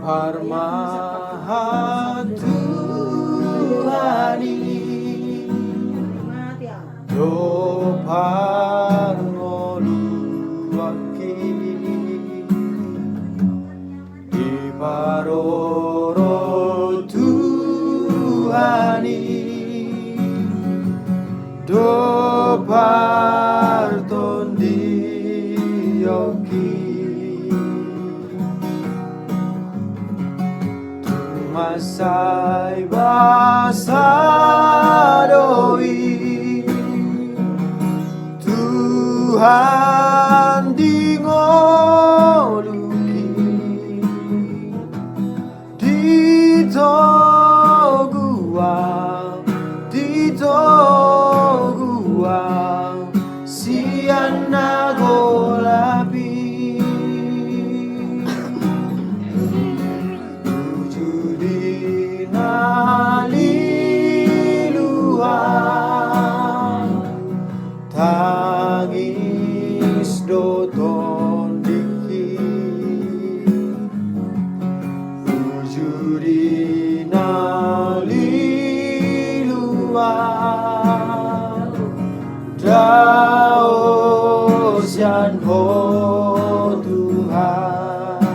Parmahan Tuhani do parngoluaki di paroro Tuhani do partondi yoki Masai basadoi Tuhan dingoluki Dito gua siana golapi Tangis doton diki Ujuri naliluan Dao sian ho Tuhan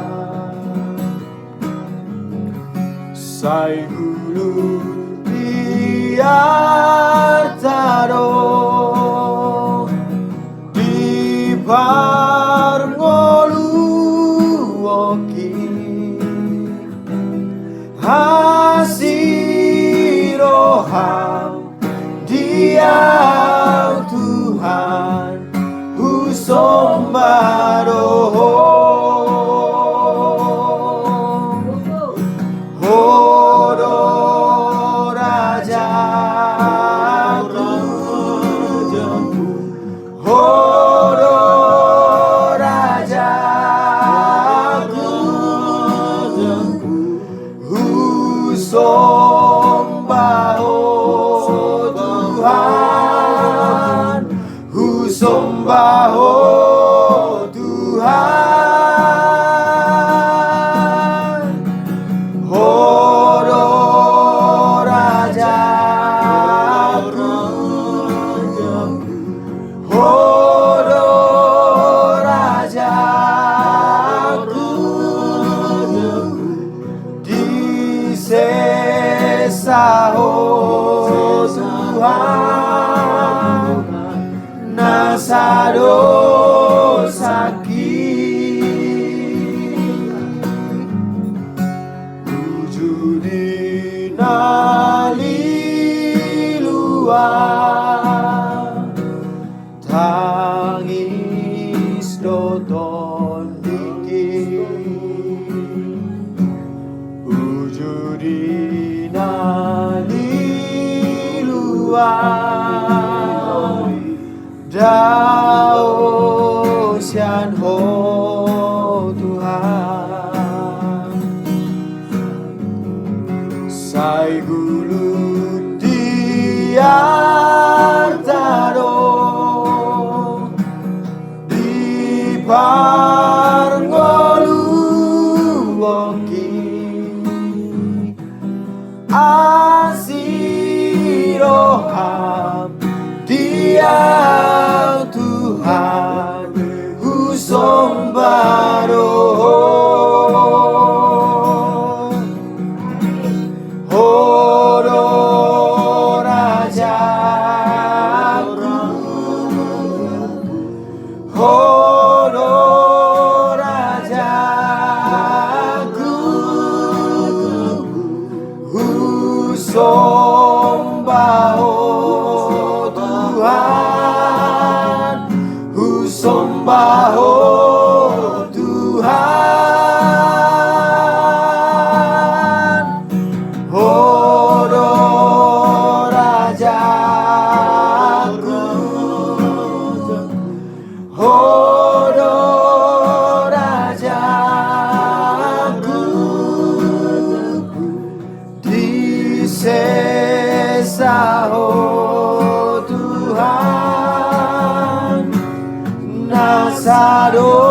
Sai hulu diartaro Parngoluoki hasiroham Dia Tuhan Husombaroho Hodo Rajaku Hodo Husombaho Tuhan Husombaho Tuhan Hodo Rajaku Hodo Rajaku Disesaho Tuhan Nasado sakit Ujudi naliluan Tangis doton diki Ujudi naliluan Dao sian ho Tuhan Sai gulut diartaro Di parngoluoki Asiroham Dia Tuhan Husombaroho Hodo Rajaku Hodo Rajaku Husombaho Tuhan Husombaho Tuhan Hodo Rajaku Hodo Rajaku Disesaho Tuhan Nasado